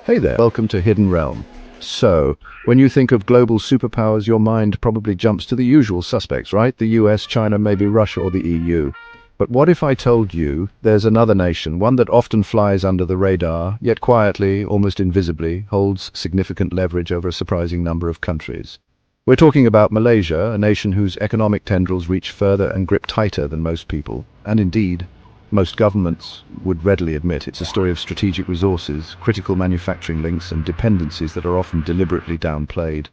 Hey there, welcome to Hidden Realm. So, when you think of global superpowers, your mind probably jumps to the usual suspects, right? The US, China, maybe Russia or the EU. But what if I told you there's another nation, one that often flies under the radar, yet quietly, almost invisibly, holds significant leverage over a surprising number of countries? We're talking about Malaysia, a nation whose economic tendrils reach further and grip tighter than most people, and indeed, most governments would readily admit. It's a story of strategic resources, critical manufacturing links, and dependencies that are often deliberately downplayed.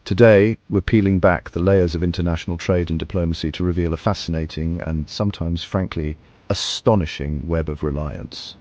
Today, we're peeling back the layers of international trade and diplomacy to reveal a fascinating and sometimes, frankly, astonishing web of reliance.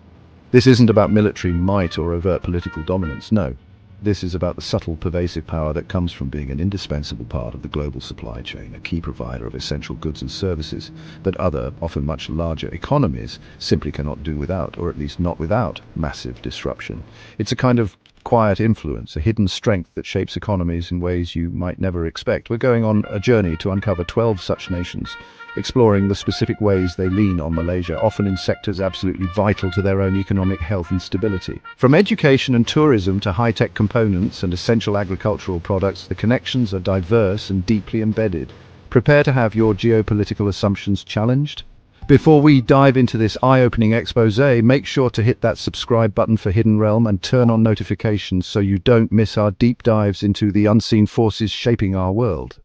This isn't about military might or overt political dominance, no. This is about the subtle, pervasive power that comes from being an indispensable part of the global supply chain, a key provider of essential goods and services that other, often much larger economies simply cannot do without, or at least not without massive disruption. It's a kind of quiet influence, a hidden strength that shapes economies in ways you might never expect. We're going on a journey to uncover 12 such nations, exploring the specific ways they lean on Malaysia, often in sectors absolutely vital to their own economic health and stability. From education and tourism to high-tech components and essential agricultural products, the connections are diverse and deeply embedded. Prepare to have your geopolitical assumptions challenged. Before we dive into this eye-opening expose, make sure to hit that subscribe button for Hidden Realm and turn on notifications so you don't miss our deep dives into the unseen forces shaping our world.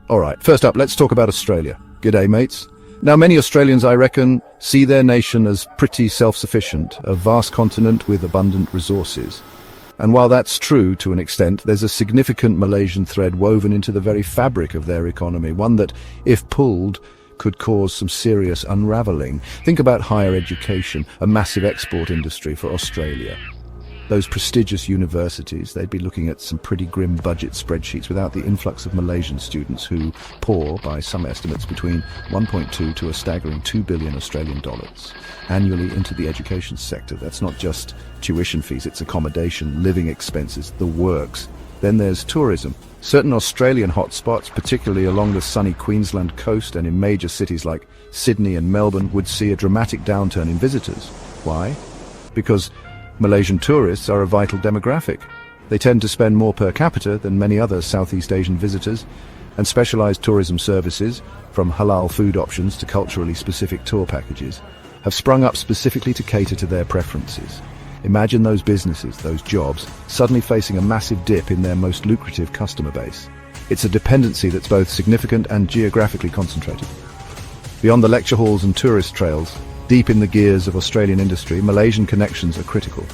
Alright, first up, let's talk about Australia. G'day, mates. Now, many Australians, I reckon, see their nation as pretty self-sufficient, a vast continent with abundant resources. And while that's true to an extent, there's a significant Malaysian thread woven into the very fabric of their economy, one that, if pulled, could cause some serious unraveling. Think about higher education, a massive export industry for Australia. Those prestigious universities, they'd be looking at some pretty grim budget spreadsheets without the influx of Malaysian students who pour, by some estimates, between 1.2 to a staggering 2 billion Australian dollars annually into the education sector. That's not just tuition fees, it's accommodation, living expenses, the works. Then there's tourism. Certain Australian hotspots, particularly along the sunny Queensland coast and in major cities like Sydney and Melbourne, would see a dramatic downturn in visitors. Why? Because Malaysian tourists are a vital demographic. They tend to spend more per capita than many other Southeast Asian visitors, and specialized tourism services, from halal food options to culturally specific tour packages, have sprung up specifically to cater to their preferences. Imagine those businesses, those jobs, suddenly facing a massive dip in their most lucrative customer base. It's a dependency that's both significant and geographically concentrated. Beyond the lecture halls and tourist trails, deep in the gears of Australian industry, Malaysian connections are critical.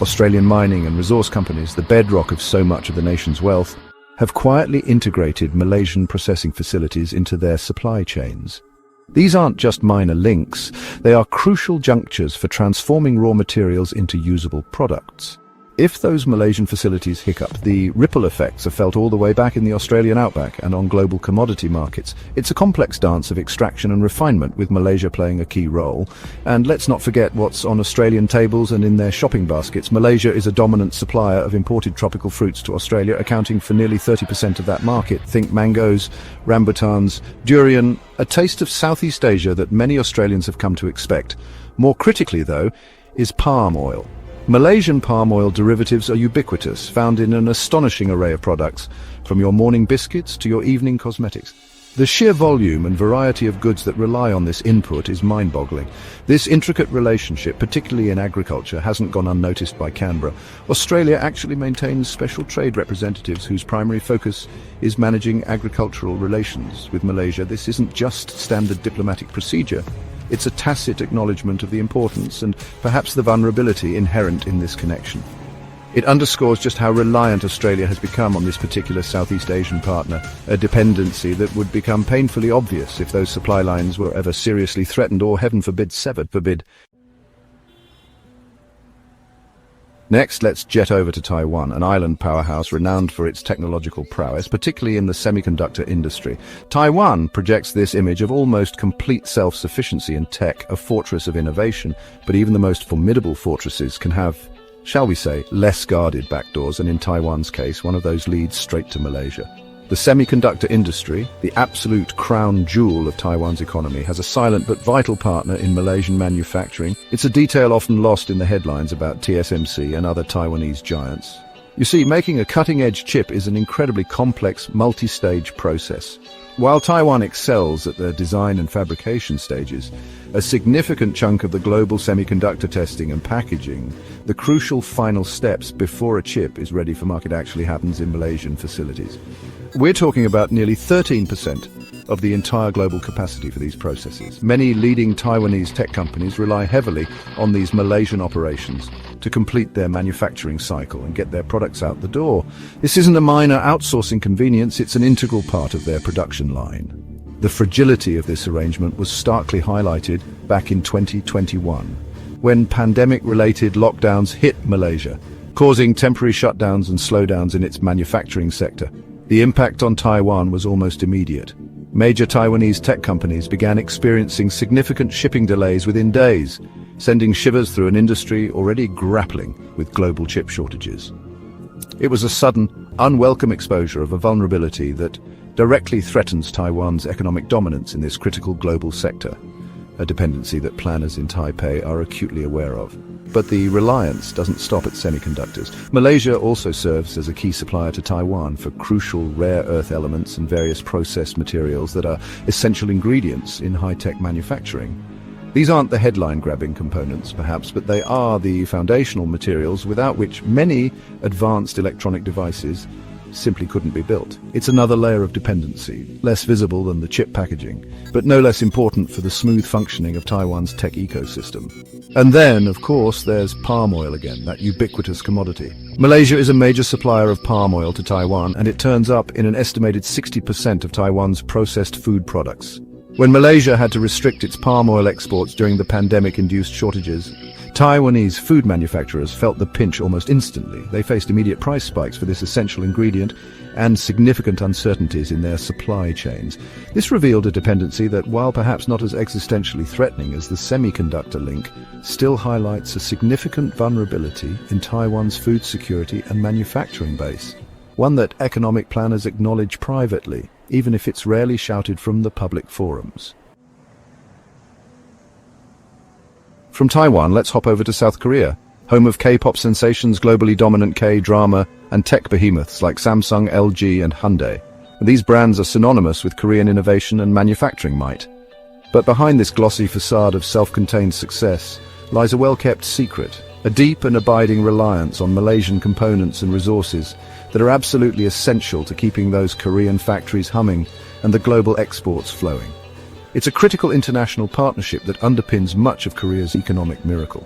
Australian mining and resource companies, the bedrock of so much of the nation's wealth, have quietly integrated Malaysian processing facilities into their supply chains. These aren't just minor links, they are crucial junctures for transforming raw materials into usable products. If those Malaysian facilities hiccup, the ripple effects are felt all the way back in the Australian outback and on global commodity markets. It's a complex dance of extraction and refinement, with Malaysia playing a key role. And let's not forget what's on Australian tables and in their shopping baskets. Malaysia is a dominant supplier of imported tropical fruits to Australia, accounting for nearly 30% of that market. Think mangoes, rambutans, durian, a taste of Southeast Asia that many Australians have come to expect. More critically, though, is palm oil. Malaysian palm oil derivatives are ubiquitous, found in an astonishing array of products, from your morning biscuits to your evening cosmetics. The sheer volume and variety of goods that rely on this input is mind-boggling. This intricate relationship, particularly in agriculture, hasn't gone unnoticed by Canberra. Australia actually maintains special trade representatives whose primary focus is managing agricultural relations with Malaysia. This isn't just standard diplomatic procedure. It's a tacit acknowledgement of the importance and perhaps the vulnerability inherent in this connection. It underscores just how reliant Australia has become on this particular Southeast Asian partner, a dependency that would become painfully obvious if those supply lines were ever seriously threatened or, heaven forbid, severed. Next, let's jet over to Taiwan, an island powerhouse renowned for its technological prowess, particularly in the semiconductor industry. Taiwan projects this image of almost complete self-sufficiency in tech, a fortress of innovation, but even the most formidable fortresses can have, shall we say, less guarded backdoors, and in Taiwan's case, one of those leads straight to Malaysia. The semiconductor industry, the absolute crown jewel of Taiwan's economy, has a silent but vital partner in Malaysian manufacturing. It's a detail often lost in the headlines about TSMC and other Taiwanese giants. You see, making a cutting-edge chip is an incredibly complex, multi-stage process. While Taiwan excels at the design and fabrication stages, a significant chunk of the global semiconductor testing and packaging, the crucial final steps before a chip is ready for market, actually happens in Malaysian facilities. We're talking about nearly 13% of the entire global capacity for these processes. Many leading Taiwanese tech companies rely heavily on these Malaysian operations to complete their manufacturing cycle and get their products out the door. This isn't a minor outsourcing convenience, it's an integral part of their production line. The fragility of this arrangement was starkly highlighted back in 2021, when pandemic-related lockdowns hit Malaysia, causing temporary shutdowns and slowdowns in its manufacturing sector. The impact on Taiwan was almost immediate. Major Taiwanese tech companies began experiencing significant shipping delays within days, sending shivers through an industry already grappling with global chip shortages. It was a sudden, unwelcome exposure of a vulnerability that directly threatens Taiwan's economic dominance in this critical global sector, a dependency that planners in Taipei are acutely aware of. But the reliance doesn't stop at semiconductors. Malaysia also serves as a key supplier to Taiwan for crucial rare earth elements and various processed materials that are essential ingredients in high-tech manufacturing. These aren't the headline-grabbing components, perhaps, but they are the foundational materials without which many advanced electronic devices simply couldn't be built. It's another layer of dependency, less visible than the chip packaging, but no less important for the smooth functioning of Taiwan's tech ecosystem. And then, of course, there's palm oil again, that ubiquitous commodity. Malaysia is a major supplier of palm oil to Taiwan, and it turns up in an estimated 60% of Taiwan's processed food products. When Malaysia had to restrict its palm oil exports during the pandemic-induced shortages, Taiwanese food manufacturers felt the pinch almost instantly. They faced immediate price spikes for this essential ingredient and significant uncertainties in their supply chains. This revealed a dependency that, while perhaps not as existentially threatening as the semiconductor link, still highlights a significant vulnerability in Taiwan's food security and manufacturing base, one that economic planners acknowledge privately, even if it's rarely shouted from the public forums. From Taiwan, let's hop over to South Korea, home of K-pop sensations, globally dominant K-drama, and tech behemoths like Samsung, LG, and Hyundai. These brands are synonymous with Korean innovation and manufacturing might. But behind this glossy facade of self-contained success lies a well-kept secret, a deep and abiding reliance on Malaysian components and resources that are absolutely essential to keeping those Korean factories humming and the global exports flowing. It's a critical international partnership that underpins much of Korea's economic miracle.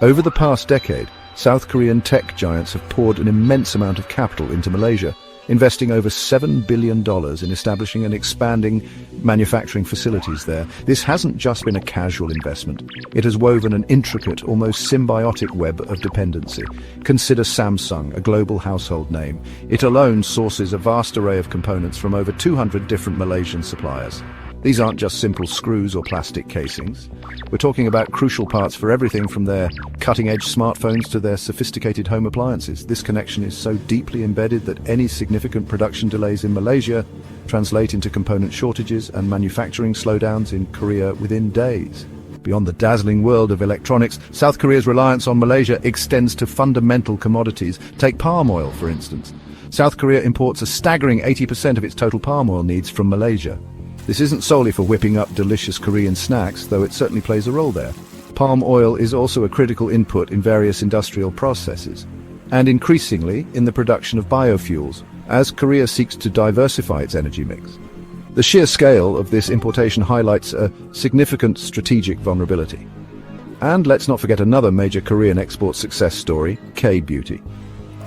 Over the past decade, South Korean tech giants have poured an immense amount of capital into Malaysia, investing over $7 billion in establishing and expanding manufacturing facilities there. This hasn't just been a casual investment. It has woven an intricate, almost symbiotic web of dependency. Consider Samsung, a global household name. It alone sources a vast array of components from over 200 different Malaysian suppliers. These aren't just simple screws or plastic casings. We're talking about crucial parts for everything from their cutting-edge smartphones to their sophisticated home appliances. This connection is so deeply embedded that any significant production delays in Malaysia translate into component shortages and manufacturing slowdowns in Korea within days. Beyond the dazzling world of electronics, South Korea's reliance on Malaysia extends to fundamental commodities. Take palm oil, for instance. South Korea imports a staggering 80% of its total palm oil needs from Malaysia. This isn't solely for whipping up delicious Korean snacks, though it certainly plays a role there. Palm oil is also a critical input in various industrial processes, and increasingly in the production of biofuels, as Korea seeks to diversify its energy mix. The sheer scale of this importation highlights a significant strategic vulnerability. And let's not forget another major Korean export success story, K-beauty.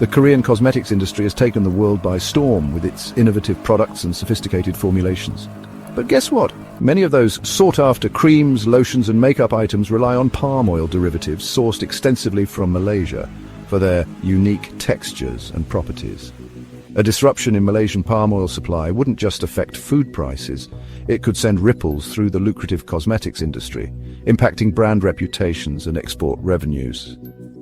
The Korean cosmetics industry has taken the world by storm with its innovative products and sophisticated formulations. But guess what? Many of those sought-after creams, lotions and makeup items rely on palm oil derivatives sourced extensively from Malaysia for their unique textures and properties. A disruption in Malaysian palm oil supply wouldn't just affect food prices, it could send ripples through the lucrative cosmetics industry, impacting brand reputations and export revenues.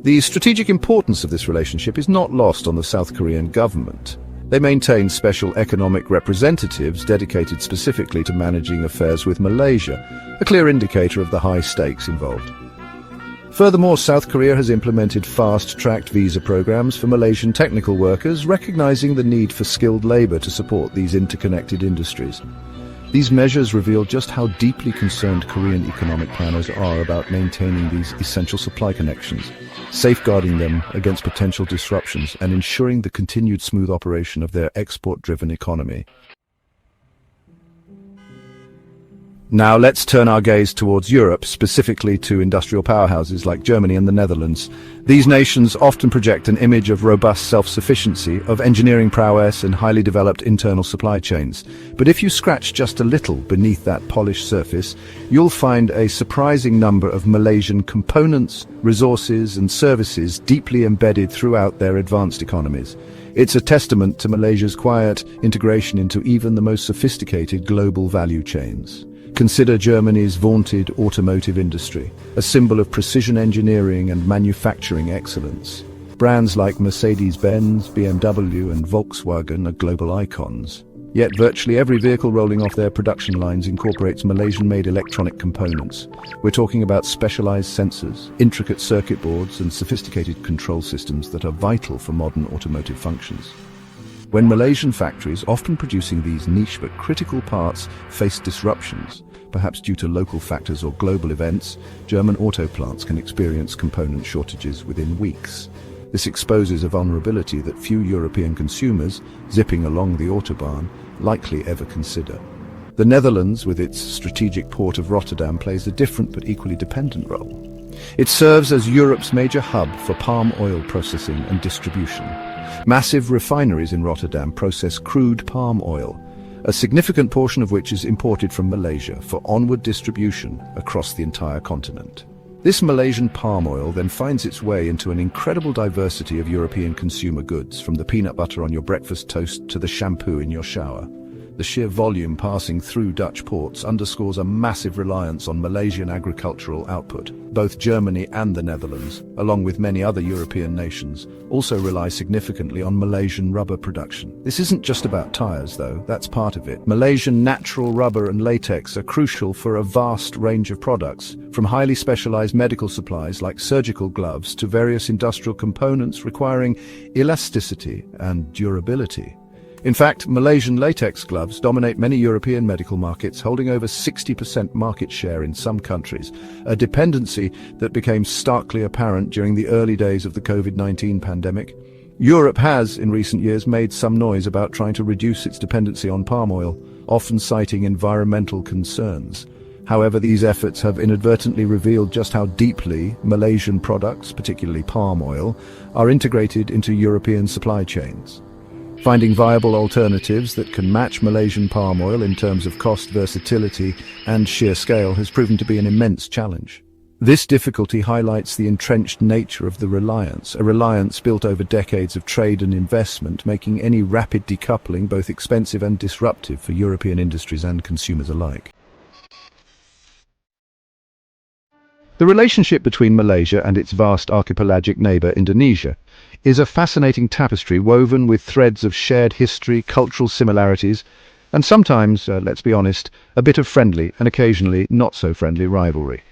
The strategic importance of this relationship is not lost on the South Korean government. They maintain special economic representatives dedicated specifically to managing affairs with Malaysia, a clear indicator of the high stakes involved. Furthermore, South Korea has implemented fast-tracked visa programs for Malaysian technical workers, recognizing the need for skilled labor to support these interconnected industries. These measures reveal just how deeply concerned Korean economic planners are about maintaining these essential supply connections, safeguarding them against potential disruptions, and ensuring the continued smooth operation of their export-driven economy. Now let's turn our gaze towards Europe, specifically to industrial powerhouses like Germany and the Netherlands. These nations often project an image of robust self-sufficiency, of engineering prowess and highly developed internal supply chains. But if you scratch just a little beneath that polished surface, you'll find a surprising number of Malaysian components, resources and services deeply embedded throughout their advanced economies. It's a testament to Malaysia's quiet integration into even the most sophisticated global value chains. Consider Germany's vaunted automotive industry, a symbol of precision engineering and manufacturing excellence. Brands like Mercedes-Benz, BMW and Volkswagen are global icons. Yet virtually every vehicle rolling off their production lines incorporates Malaysian-made electronic components. We're talking about specialized sensors, intricate circuit boards and sophisticated control systems that are vital for modern automotive functions. When Malaysian factories, often producing these niche but critical parts, face disruptions, perhaps due to local factors or global events, German auto plants can experience component shortages within weeks. This exposes a vulnerability that few European consumers, zipping along the Autobahn, likely ever consider. The Netherlands, with its strategic port of Rotterdam, plays a different but equally dependent role. It serves as Europe's major hub for palm oil processing and distribution. Massive refineries in Rotterdam process crude palm oil, a significant portion of which is imported from Malaysia for onward distribution across the entire continent. This Malaysian palm oil then finds its way into an incredible diversity of European consumer goods, from the peanut butter on your breakfast toast to the shampoo in your shower. The sheer volume passing through Dutch ports underscores a massive reliance on Malaysian agricultural output. Both Germany and the Netherlands, along with many other European nations, also rely significantly on Malaysian rubber production. This isn't just about tires, though, that's part of it. Malaysian natural rubber and latex are crucial for a vast range of products, from highly specialized medical supplies like surgical gloves to various industrial components requiring elasticity and durability. In fact, Malaysian latex gloves dominate many European medical markets, holding over 60% market share in some countries, a dependency that became starkly apparent during the early days of the COVID-19 pandemic. Europe has, in recent years, made some noise about trying to reduce its dependency on palm oil, often citing environmental concerns. However, these efforts have inadvertently revealed just how deeply Malaysian products, particularly palm oil, are integrated into European supply chains. Finding viable alternatives that can match Malaysian palm oil in terms of cost, versatility, and sheer scale has proven to be an immense challenge. This difficulty highlights the entrenched nature of the reliance, a reliance built over decades of trade and investment, making any rapid decoupling both expensive and disruptive for European industries and consumers alike. The relationship between Malaysia and its vast archipelagic neighbour Indonesia is a fascinating tapestry woven with threads of shared history, cultural similarities, and sometimes, let's be honest, a bit of friendly and occasionally not so friendly rivalry.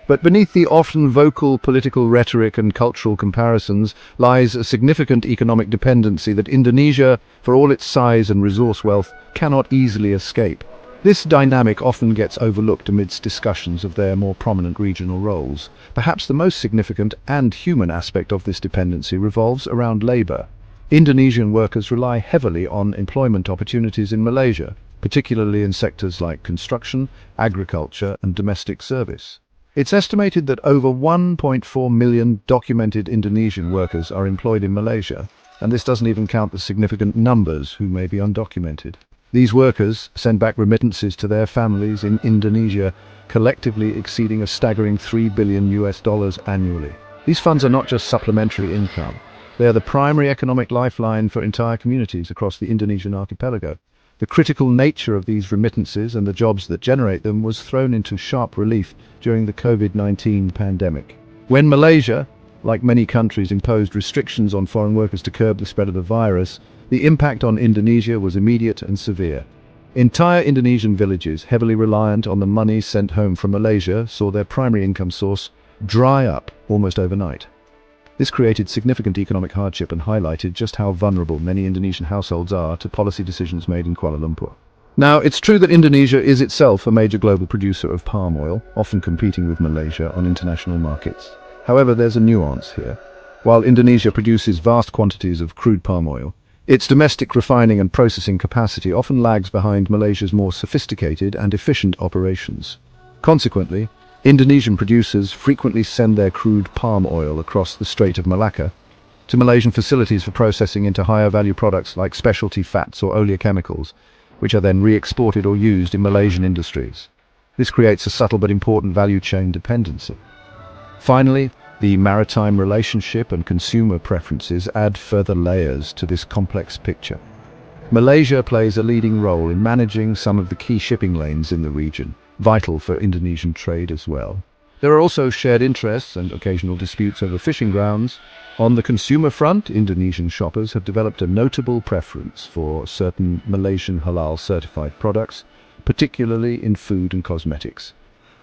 But beneath the often vocal political rhetoric and cultural comparisons lies a significant economic dependency that Indonesia, for all its size and resource wealth, cannot easily escape. This dynamic often gets overlooked amidst discussions of their more prominent regional roles. Perhaps the most significant and human aspect of this dependency revolves around labor. Indonesian workers rely heavily on employment opportunities in Malaysia, particularly in sectors like construction, agriculture, and domestic service. It's estimated that over 1.4 million documented Indonesian workers are employed in Malaysia, and this doesn't even count the significant numbers who may be undocumented. These workers send back remittances to their families in Indonesia, collectively exceeding a staggering $3 billion annually. These funds are not just supplementary income. They are the primary economic lifeline for entire communities across the Indonesian archipelago. The critical nature of these remittances and the jobs that generate them was thrown into sharp relief during the COVID-19 pandemic. When Malaysia, like many countries, imposed restrictions on foreign workers to curb the spread of the virus, The impact on Indonesia was immediate and severe. Entire Indonesian villages, heavily reliant on the money sent home from Malaysia, saw their primary income source dry up almost overnight. This created significant economic hardship and highlighted just how vulnerable many Indonesian households are to policy decisions made in Kuala Lumpur. Now, it's true that Indonesia is itself a major global producer of palm oil, often competing with Malaysia on international markets. However, there's a nuance here. While Indonesia produces vast quantities of crude palm oil, its domestic refining and processing capacity often lags behind Malaysia's more sophisticated and efficient operations. Consequently, Indonesian producers frequently send their crude palm oil across the Strait of Malacca to Malaysian facilities for processing into higher value products like specialty fats or oleochemicals, which are then re-exported or used in Malaysian industries. This creates a subtle but important value chain dependency. Finally, the maritime relationship and consumer preferences add further layers to this complex picture. Malaysia plays a leading role in managing some of the key shipping lanes in the region, vital for Indonesian trade as well. There are also shared interests and occasional disputes over fishing grounds. On the consumer front, Indonesian shoppers have developed a notable preference for certain Malaysian halal-certified products, particularly in food and cosmetics.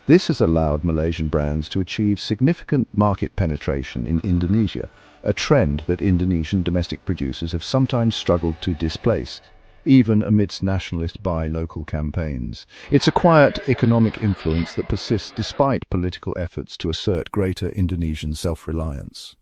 This has allowed Malaysian brands to achieve significant market penetration in Indonesia, a trend that Indonesian domestic producers have sometimes struggled to displace, even amidst nationalist buy local campaigns. It's a quiet economic influence that persists despite political efforts to assert greater Indonesian self-reliance.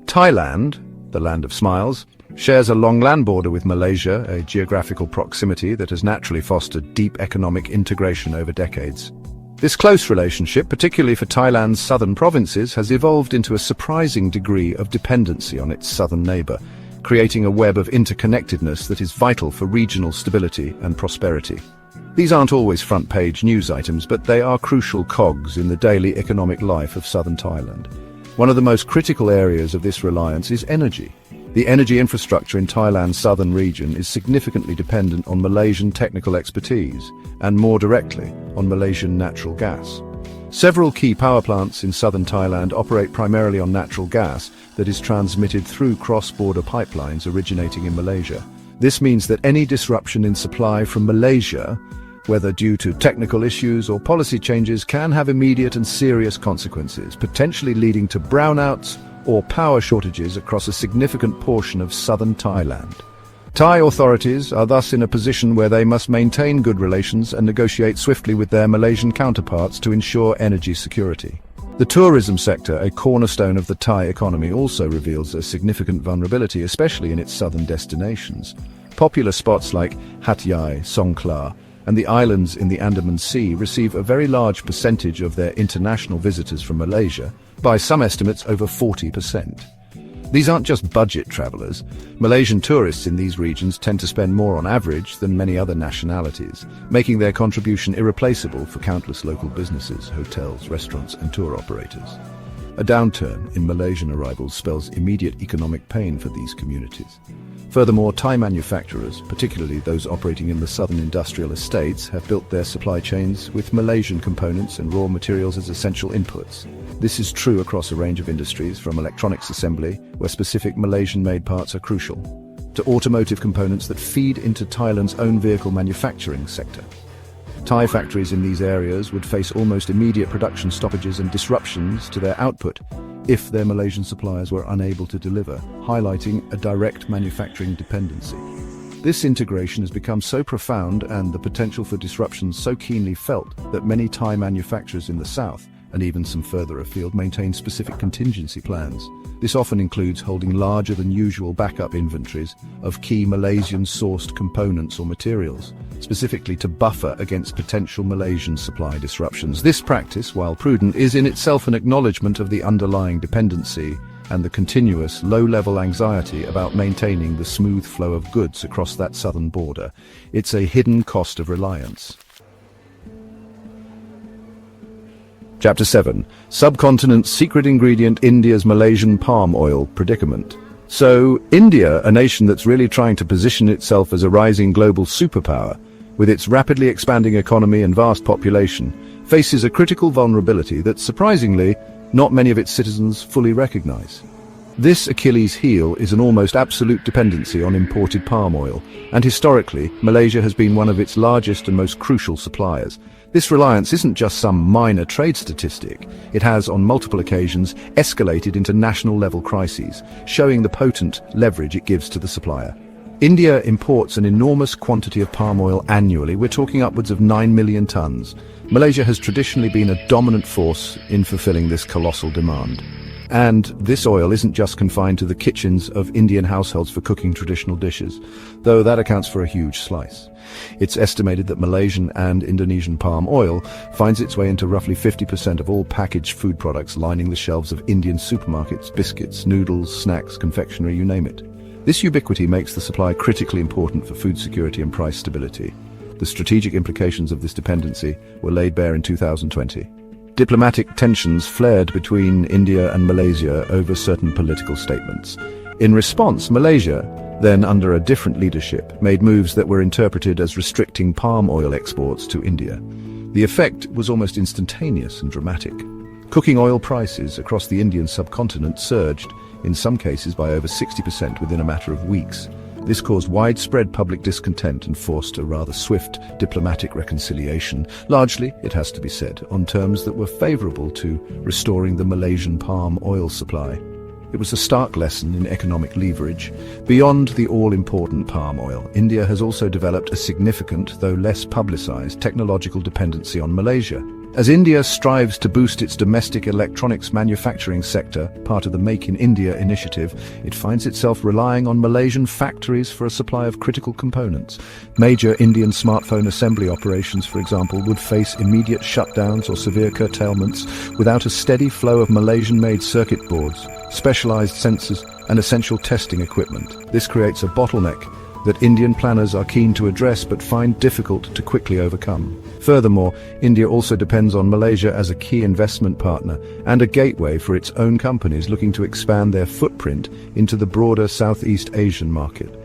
Thailand, the land of smiles, shares a long land border with Malaysia, a geographical proximity that has naturally fostered deep economic integration over decades. This close relationship, particularly for Thailand's southern provinces, has evolved into a surprising degree of dependency on its southern neighbour, creating a web of interconnectedness that is vital for regional stability and prosperity. These aren't always front-page news items, but they are crucial cogs in the daily economic life of southern Thailand. One of the most critical areas of this reliance is energy. The energy infrastructure in Thailand's southern region is significantly dependent on Malaysian technical expertise, and more directly, on Malaysian natural gas. Several key power plants in southern Thailand operate primarily on natural gas that is transmitted through cross-border pipelines originating in Malaysia. This means that any disruption in supply from Malaysia, whether due to technical issues or policy changes, can have immediate and serious consequences, potentially leading to brownouts or power shortages across a significant portion of southern Thailand. Thai authorities are thus in a position where they must maintain good relations and negotiate swiftly with their Malaysian counterparts to ensure energy security. The tourism sector, a cornerstone of the Thai economy, also reveals a significant vulnerability, especially in its southern destinations. Popular spots like Hat Yai, Songkhla, and the islands in the Andaman Sea receive a very large percentage of their international visitors from Malaysia, by some estimates over 40%. These aren't just budget travelers. Malaysian tourists in these regions tend to spend more on average than many other nationalities, making their contribution irreplaceable for countless local businesses, hotels, restaurants, and tour operators. A downturn in Malaysian arrivals spells immediate economic pain for these communities. Furthermore, Thai manufacturers, particularly those operating in the southern industrial estates, have built their supply chains with Malaysian components and raw materials as essential inputs. This is true across a range of industries, from electronics assembly, where specific Malaysian-made parts are crucial, to automotive components that feed into Thailand's own vehicle manufacturing sector. Thai factories in these areas would face almost immediate production stoppages and disruptions to their output if their Malaysian suppliers were unable to deliver, highlighting a direct manufacturing dependency. This integration has become so profound and the potential for disruptions so keenly felt that many Thai manufacturers in the south, and even some further afield, maintain specific contingency plans. This often includes holding larger than usual backup inventories of key Malaysian-sourced components or materials, specifically to buffer against potential Malaysian supply disruptions. This practice, while prudent, is in itself an acknowledgement of the underlying dependency and the continuous low-level anxiety about maintaining the smooth flow of goods across that southern border. It's a hidden cost of reliance. Chapter 7. Subcontinent's secret ingredient, India's Malaysian palm oil predicament. So, India, a nation that's really trying to position itself as a rising global superpower, with its rapidly expanding economy and vast population, faces a critical vulnerability that, surprisingly, not many of its citizens fully recognize. This Achilles heel is an almost absolute dependency on imported palm oil, and historically, Malaysia has been one of its largest and most crucial suppliers. This reliance isn't just some minor trade statistic. It has, on multiple occasions, escalated into national-level crises, showing the potent leverage it gives to the supplier. India imports an enormous quantity of palm oil annually. We're talking upwards of 9 million tons. Malaysia has traditionally been a dominant force in fulfilling this colossal demand. And this oil isn't just confined to the kitchens of Indian households for cooking traditional dishes, though that accounts for a huge slice. It's estimated that Malaysian and Indonesian palm oil finds its way into roughly 50% of all packaged food products lining the shelves of Indian supermarkets: biscuits, noodles, snacks, confectionery, you name it. This ubiquity makes the supply critically important for food security and price stability. The strategic implications of this dependency were laid bare in 2020. Diplomatic tensions flared between India and Malaysia over certain political statements. In response, Malaysia, then under a different leadership, made moves that were interpreted as restricting palm oil exports to India. The effect was almost instantaneous and dramatic. Cooking oil prices across the Indian subcontinent surged, in some cases by over 60% within a matter of weeks. This caused widespread public discontent and forced a rather swift diplomatic reconciliation, largely, it has to be said, on terms that were favorable to restoring the Malaysian palm oil supply. It was a stark lesson in economic leverage. Beyond the all-important palm oil, India has also developed a significant, though less publicized, technological dependency on Malaysia. As India strives to boost its domestic electronics manufacturing sector, part of the Make in India initiative, it finds itself relying on Malaysian factories for a supply of critical components. Major Indian smartphone assembly operations, for example, would face immediate shutdowns or severe curtailments without a steady flow of Malaysian-made circuit boards, specialized sensors, and essential testing equipment. This creates a bottleneck that Indian planners are keen to address but find difficult to quickly overcome. Furthermore, India also depends on Malaysia as a key investment partner and a gateway for its own companies looking to expand their footprint into the broader Southeast Asian market.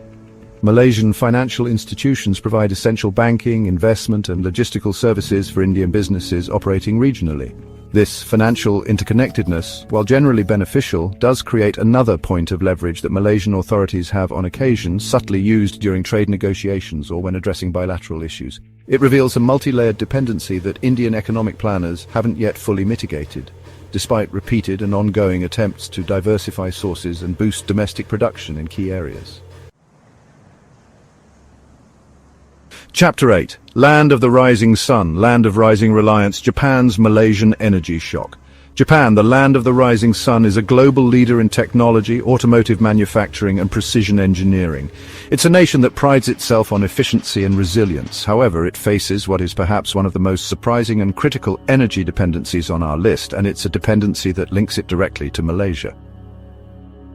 Malaysian financial institutions provide essential banking, investment, and logistical services for Indian businesses operating regionally. This financial interconnectedness, while generally beneficial, does create another point of leverage that Malaysian authorities have on occasion subtly used during trade negotiations or when addressing bilateral issues. It reveals a multi-layered dependency that Indian economic planners haven't yet fully mitigated, despite repeated and ongoing attempts to diversify sources and boost domestic production in key areas. Chapter 8. Land of the Rising Sun, Land of Rising Reliance, Japan's Malaysian Energy Shock. Japan, the land of the rising sun, is a global leader in technology, automotive manufacturing, and precision engineering. It's a nation that prides itself on efficiency and resilience. However, it faces what is perhaps one of the most surprising and critical energy dependencies on our list, and it's a dependency that links it directly to Malaysia.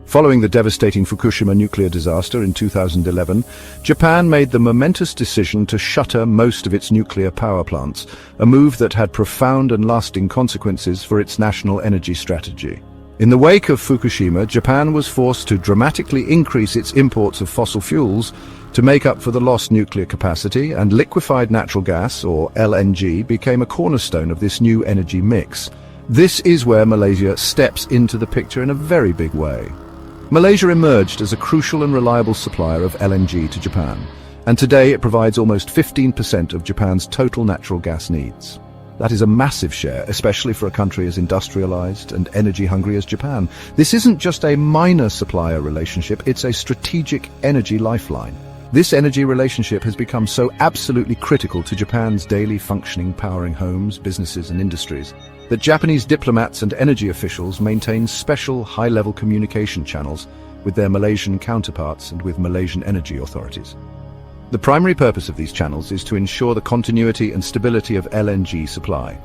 Following the devastating Fukushima nuclear disaster in 2011, Japan made the momentous decision to shutter most of its nuclear power plants, a move that had profound and lasting consequences for its national energy strategy. In the wake of Fukushima, Japan was forced to dramatically increase its imports of fossil fuels to make up for the lost nuclear capacity, and liquefied natural gas, or LNG, became a cornerstone of this new energy mix. This is where Malaysia steps into the picture in a very big way. Malaysia emerged as a crucial and reliable supplier of LNG to Japan, and today it provides almost 15% of Japan's total natural gas needs. That is a massive share, especially for a country as industrialized and energy-hungry as Japan. This isn't just a minor supplier relationship, it's a strategic energy lifeline. This energy relationship has become so absolutely critical to Japan's daily functioning, powering homes, businesses, and industries, that Japanese diplomats and energy officials maintain special high-level communication channels with their Malaysian counterparts and with Malaysian energy authorities. The primary purpose of these channels is to ensure the continuity and stability of LNG supply,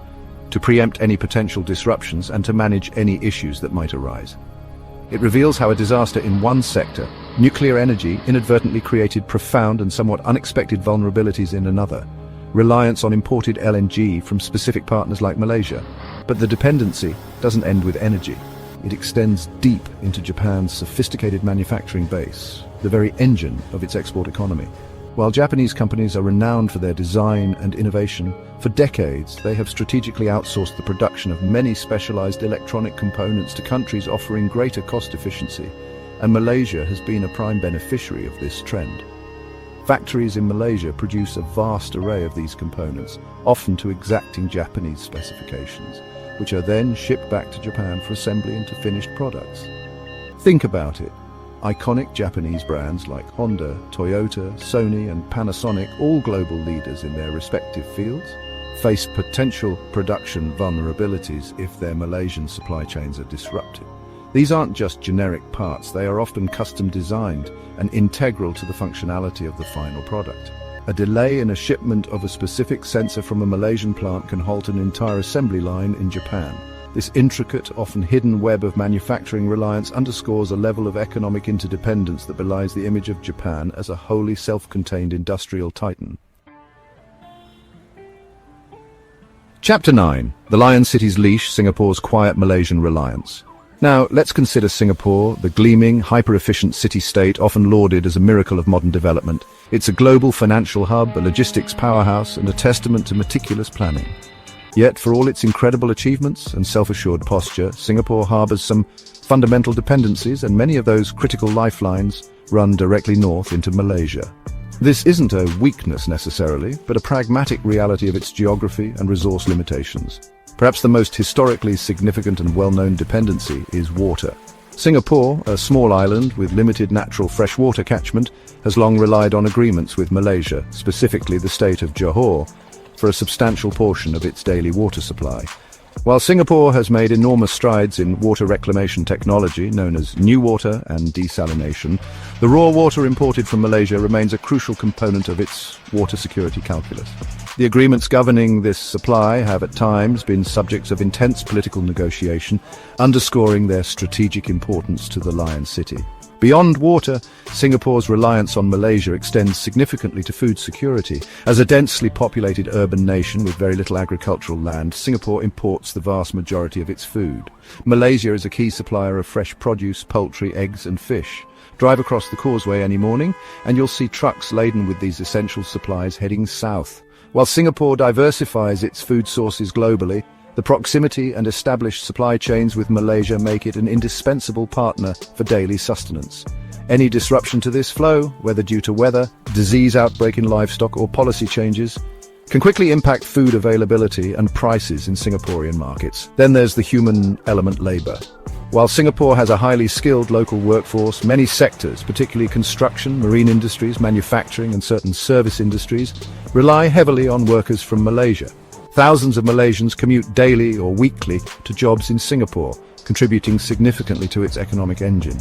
to preempt any potential disruptions and to manage any issues that might arise. It reveals how a disaster in one sector, nuclear energy, inadvertently created profound and somewhat unexpected vulnerabilities in another, reliance on imported LNG from specific partners like Malaysia. But the dependency doesn't end with energy. It extends deep into Japan's sophisticated manufacturing base, the very engine of its export economy. While Japanese companies are renowned for their design and innovation, for decades they have strategically outsourced the production of many specialized electronic components to countries offering greater cost efficiency, and Malaysia has been a prime beneficiary of this trend. Factories in Malaysia produce a vast array of these components, often to exacting Japanese specifications, which are then shipped back to Japan for assembly into finished products. Think about it. Iconic Japanese brands like Honda, Toyota, Sony and Panasonic, all global leaders in their respective fields, face potential production vulnerabilities if their Malaysian supply chains are disrupted. These aren't just generic parts, they are often custom designed and integral to the functionality of the final product. A delay in a shipment of a specific sensor from a Malaysian plant can halt an entire assembly line in Japan. This intricate, often hidden web of manufacturing reliance underscores a level of economic interdependence that belies the image of Japan as a wholly self-contained industrial titan. Chapter 9. The Lion City's Leash, Singapore's Quiet Malaysian Reliance. Now, let's consider Singapore, the gleaming, hyper-efficient city-state often lauded as a miracle of modern development. It's a global financial hub, a logistics powerhouse, and a testament to meticulous planning. Yet, for all its incredible achievements and self-assured posture, Singapore harbors some fundamental dependencies, and many of those critical lifelines run directly north into Malaysia. This isn't a weakness necessarily, but a pragmatic reality of its geography and resource limitations. Perhaps the most historically significant and well-known dependency is water. Singapore, a small island with limited natural freshwater catchment, has long relied on agreements with Malaysia, specifically the state of Johor, for a substantial portion of its daily water supply. While Singapore has made enormous strides in water reclamation technology, known as NEWater and desalination, the raw water imported from Malaysia remains a crucial component of its water security calculus. The agreements governing this supply have at times been subjects of intense political negotiation, underscoring their strategic importance to the Lion City. Beyond water, Singapore's reliance on Malaysia extends significantly to food security. As a densely populated urban nation with very little agricultural land, Singapore imports the vast majority of its food. Malaysia is a key supplier of fresh produce, poultry, eggs and fish. Drive across the causeway any morning and you'll see trucks laden with these essential supplies heading south. While Singapore diversifies its food sources globally, the proximity and established supply chains with Malaysia make it an indispensable partner for daily sustenance. Any disruption to this flow, whether due to weather, disease outbreak in livestock or policy changes, can quickly impact food availability and prices in Singaporean markets. Then there's the human element: labor. While Singapore has a highly skilled local workforce, many sectors, particularly construction, marine industries, manufacturing and certain service industries, rely heavily on workers from Malaysia. Thousands of Malaysians commute daily or weekly to jobs in Singapore, contributing significantly to its economic engine.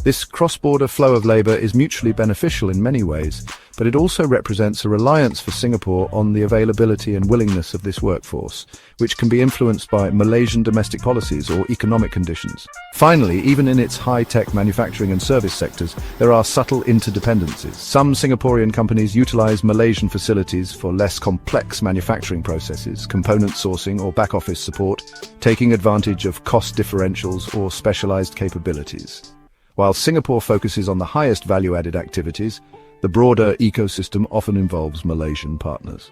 This cross-border flow of labour is mutually beneficial in many ways, but it also represents a reliance for Singapore on the availability and willingness of this workforce, which can be influenced by Malaysian domestic policies or economic conditions. Finally, even in its high-tech manufacturing and service sectors, there are subtle interdependencies. Some Singaporean companies utilize Malaysian facilities for less complex manufacturing processes, component sourcing or back-office support, taking advantage of cost differentials or specialized capabilities. While Singapore focuses on the highest value-added activities, the broader ecosystem often involves Malaysian partners.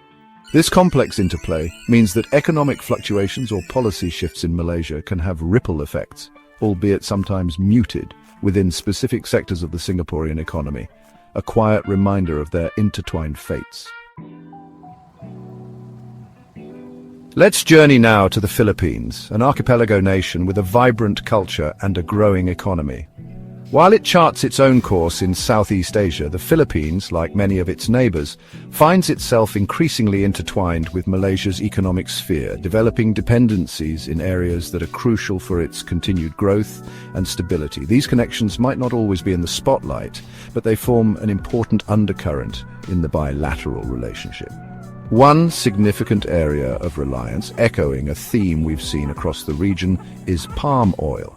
This complex interplay means that economic fluctuations or policy shifts in Malaysia can have ripple effects, albeit sometimes muted, within specific sectors of the Singaporean economy, a quiet reminder of their intertwined fates. Let's journey now to the Philippines, an archipelago nation with a vibrant culture and a growing economy. While it charts its own course in Southeast Asia, the Philippines, like many of its neighbors, finds itself increasingly intertwined with Malaysia's economic sphere, developing dependencies in areas that are crucial for its continued growth and stability. These connections might not always be in the spotlight, but they form an important undercurrent in the bilateral relationship. One significant area of reliance, echoing a theme we've seen across the region, is palm oil.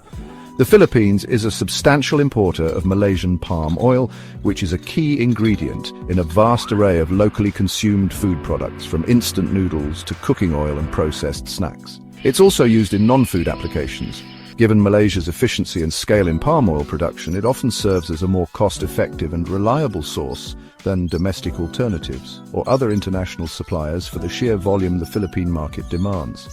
The Philippines is a substantial importer of Malaysian palm oil, which is a key ingredient in a vast array of locally consumed food products, from instant noodles to cooking oil and processed snacks. It's also used in non-food applications. Given Malaysia's efficiency and scale in palm oil production, it often serves as a more cost-effective and reliable source than domestic alternatives or other international suppliers for the sheer volume the Philippine market demands.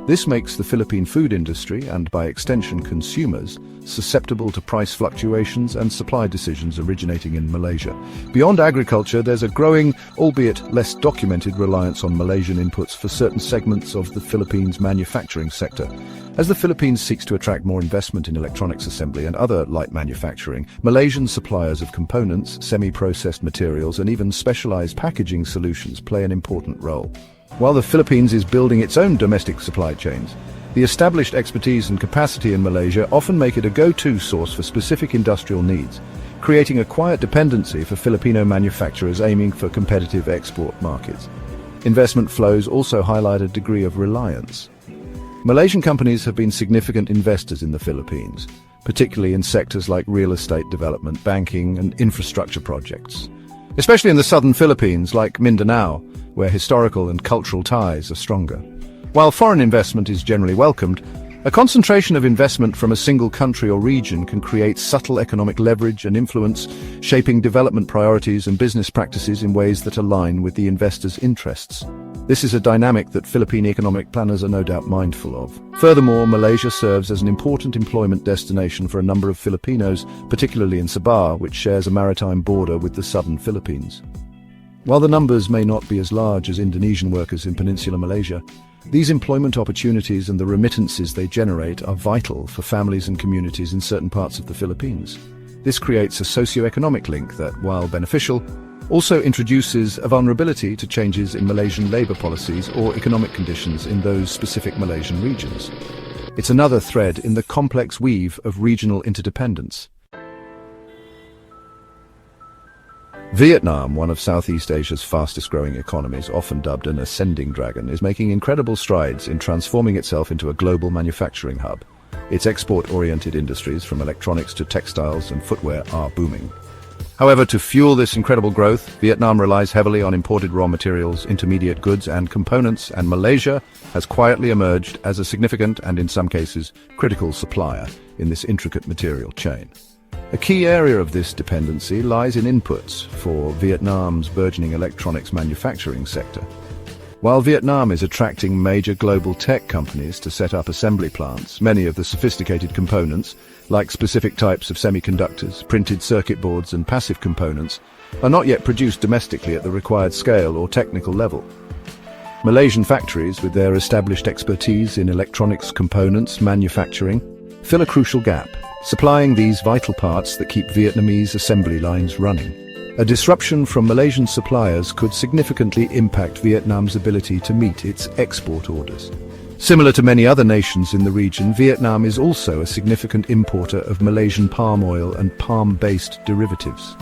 This makes the Philippine food industry, and by extension consumers, susceptible to price fluctuations and supply decisions originating in Malaysia. Beyond agriculture, there's a growing, albeit less documented, reliance on Malaysian inputs for certain segments of the Philippines' manufacturing sector. As the Philippines seeks to attract more investment in electronics assembly and other light manufacturing, Malaysian suppliers of components, semi-processed materials, and even specialized packaging solutions play an important role. While the Philippines is building its own domestic supply chains, the established expertise and capacity in Malaysia often make it a go-to source for specific industrial needs, creating a quiet dependency for Filipino manufacturers aiming for competitive export markets. Investment flows also highlight a degree of reliance. Malaysian companies have been significant investors in the Philippines, particularly in sectors like real estate development, banking, and infrastructure projects. Especially in the southern Philippines, like Mindanao, where historical and cultural ties are stronger. While foreign investment is generally welcomed, a concentration of investment from a single country or region can create subtle economic leverage and influence, shaping development priorities and business practices in ways that align with the investors' interests. This is a dynamic that Philippine economic planners are no doubt mindful of. Furthermore, Malaysia serves as an important employment destination for a number of Filipinos, particularly in Sabah, which shares a maritime border with the southern Philippines. While the numbers may not be as large as Indonesian workers in Peninsular Malaysia, these employment opportunities and the remittances they generate are vital for families and communities in certain parts of the Philippines. This creates a socio-economic link that, while beneficial, also introduces a vulnerability to changes in Malaysian labour policies or economic conditions in those specific Malaysian regions. It's another thread in the complex weave of regional interdependence. Vietnam, one of Southeast Asia's fastest-growing economies, often dubbed an ascending dragon, is making incredible strides in transforming itself into a global manufacturing hub. Its export-oriented industries, from electronics to textiles and footwear, are booming. However, to fuel this incredible growth, Vietnam relies heavily on imported raw materials, intermediate goods and components, and Malaysia has quietly emerged as a significant and, in some cases, critical supplier in this intricate material chain. A key area of this dependency lies in inputs for Vietnam's burgeoning electronics manufacturing sector. While Vietnam is attracting major global tech companies to set up assembly plants, many of the sophisticated components, like specific types of semiconductors, printed circuit boards and passive components, are not yet produced domestically at the required scale or technical level. Malaysian factories, with their established expertise in electronics components manufacturing, fill a crucial gap, supplying these vital parts that keep Vietnamese assembly lines running. A disruption from Malaysian suppliers could significantly impact Vietnam's ability to meet its export orders. Similar to many other nations in the region, Vietnam is also a significant importer of Malaysian palm oil and palm-based derivatives.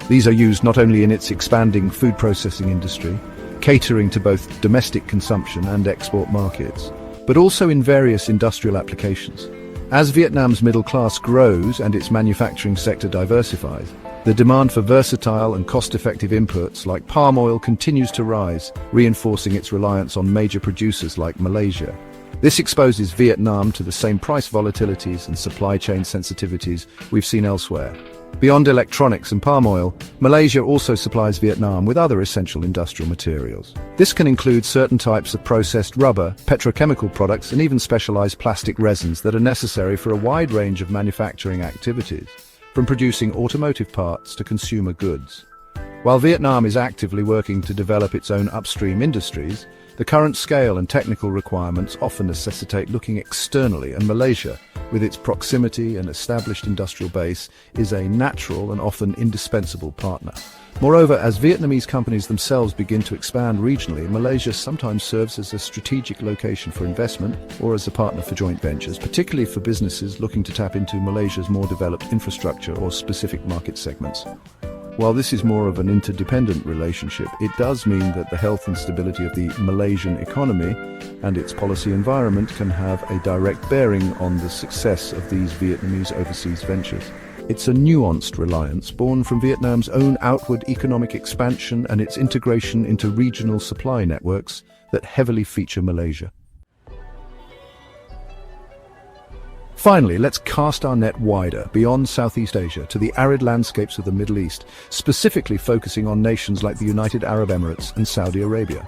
These are used not only in its expanding food processing industry, catering to both domestic consumption and export markets, but also in various industrial applications. As Vietnam's middle class grows and its manufacturing sector diversifies, the demand for versatile and cost-effective inputs like palm oil continues to rise, reinforcing its reliance on major producers like Malaysia. This exposes Vietnam to the same price volatilities and supply chain sensitivities we've seen elsewhere. Beyond electronics and palm oil, Malaysia also supplies Vietnam with other essential industrial materials. This can include certain types of processed rubber, petrochemical products, and even specialized plastic resins that are necessary for a wide range of manufacturing activities, from producing automotive parts to consumer goods. While Vietnam is actively working to develop its own upstream industries, the current scale and technical requirements often necessitate looking externally, and Malaysia, with its proximity and established industrial base, is a natural and often indispensable partner. Moreover, as Vietnamese companies themselves begin to expand regionally, Malaysia sometimes serves as a strategic location for investment or as a partner for joint ventures, particularly for businesses looking to tap into Malaysia's more developed infrastructure or specific market segments. While this is more of an interdependent relationship, it does mean that the health and stability of the Malaysian economy and its policy environment can have a direct bearing on the success of these Vietnamese overseas ventures. It's a nuanced reliance born from Vietnam's own outward economic expansion and its integration into regional supply networks that heavily feature Malaysia. Finally, let's cast our net wider, beyond Southeast Asia, to the arid landscapes of the Middle East, specifically focusing on nations like the United Arab Emirates and Saudi Arabia.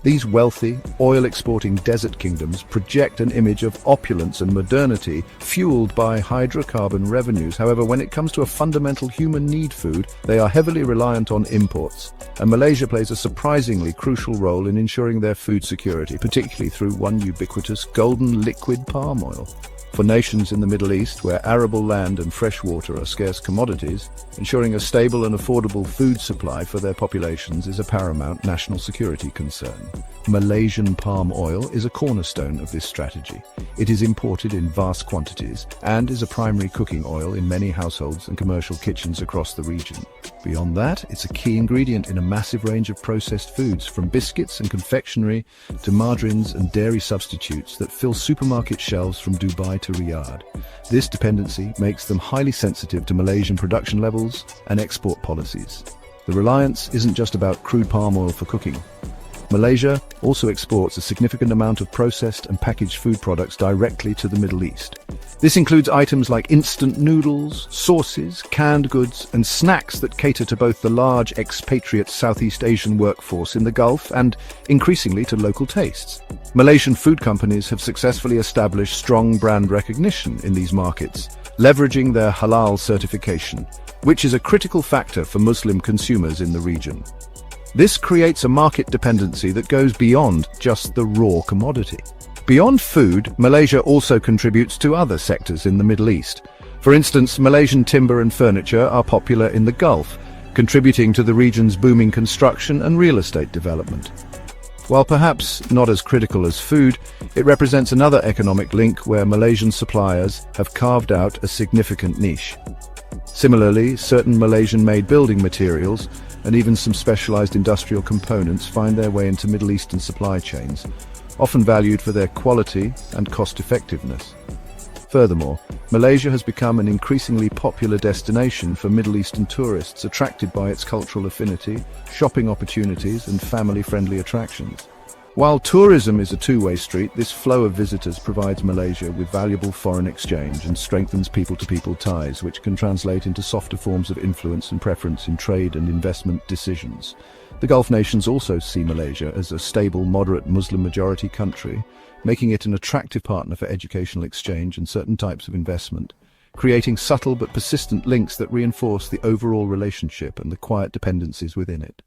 These wealthy, oil-exporting desert kingdoms project an image of opulence and modernity fueled by hydrocarbon revenues. However, when it comes to a fundamental human need food, they are heavily reliant on imports. And Malaysia plays a surprisingly crucial role in ensuring their food security, particularly through one ubiquitous golden liquid palm oil. For nations in the Middle East, where arable land and fresh water are scarce commodities, ensuring a stable and affordable food supply for their populations is a paramount national security concern. Malaysian palm oil is a cornerstone of this strategy. It is imported in vast quantities and is a primary cooking oil in many households and commercial kitchens across the region. Beyond that, it's a key ingredient in a massive range of processed foods, from biscuits and confectionery to margarines and dairy substitutes that fill supermarket shelves from Dubai to Riyadh. This dependency makes them highly sensitive to Malaysian production levels and export policies. The reliance isn't just about crude palm oil for cooking. Malaysia also exports a significant amount of processed and packaged food products directly to the Middle East. This includes items like instant noodles, sauces, canned goods, and snacks that cater to both the large expatriate Southeast Asian workforce in the Gulf and, increasingly, to local tastes. Malaysian food companies have successfully established strong brand recognition in these markets, leveraging their halal certification, which is a critical factor for Muslim consumers in the region. This creates a market dependency that goes beyond just the raw commodity. Beyond food, Malaysia also contributes to other sectors in the Middle East. For instance, Malaysian timber and furniture are popular in the Gulf, contributing to the region's booming construction and real estate development. While perhaps not as critical as food, it represents another economic link where Malaysian suppliers have carved out a significant niche. Similarly, certain Malaysian-made building materials and even some specialized industrial components find their way into Middle Eastern supply chains, often valued for their quality and cost-effectiveness. Furthermore, Malaysia has become an increasingly popular destination for Middle Eastern tourists, attracted by its cultural affinity, shopping opportunities, and family-friendly attractions. While tourism is a two-way street, this flow of visitors provides Malaysia with valuable foreign exchange and strengthens people-to-people ties, which can translate into softer forms of influence and preference in trade and investment decisions. The Gulf nations also see Malaysia as a stable, moderate Muslim-majority country, making it an attractive partner for educational exchange and certain types of investment, creating subtle but persistent links that reinforce the overall relationship and the quiet dependencies within it.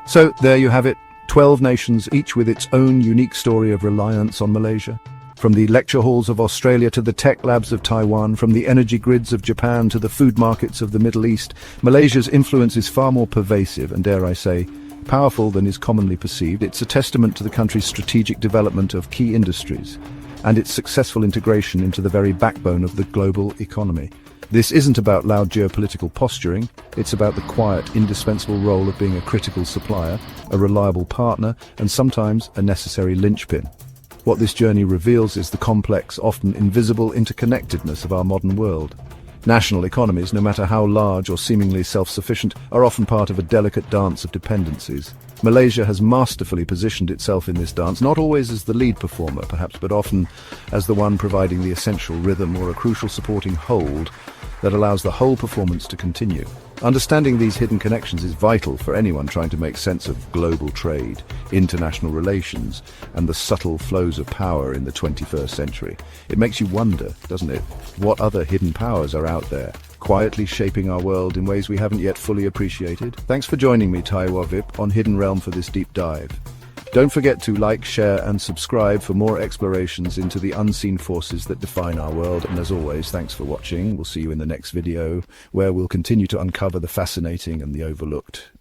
So, there you have it, 12 nations, each with its own unique story of reliance on Malaysia. From the lecture halls of Australia to the tech labs of Taiwan, from the energy grids of Japan to the food markets of the Middle East, Malaysia's influence is far more pervasive and, dare I say, powerful than is commonly perceived. It's a testament to the country's strategic development of key industries and its successful integration into the very backbone of the global economy. This isn't about loud geopolitical posturing, it's about the quiet, indispensable role of being a critical supplier, a reliable partner, and sometimes a necessary linchpin. What this journey reveals is the complex, often invisible interconnectedness of our modern world. National economies, no matter how large or seemingly self-sufficient, are often part of a delicate dance of dependencies. Malaysia has masterfully positioned itself in this dance, not always as the lead performer, perhaps, but often as the one providing the essential rhythm or a crucial supporting hold that allows the whole performance to continue. Understanding these hidden connections is vital for anyone trying to make sense of global trade, international relations, and the subtle flows of power in the 21st century. It makes you wonder, doesn't it, what other hidden powers are out there, quietly shaping our world in ways we haven't yet fully appreciated? Thanks for joining me, Taiwo Vip, on Hidden Realm for this deep dive. Don't forget to like, share, and subscribe for more explorations into the unseen forces that define our world. And as always, thanks for watching. We'll see you in the next video, where we'll continue to uncover the fascinating and the overlooked.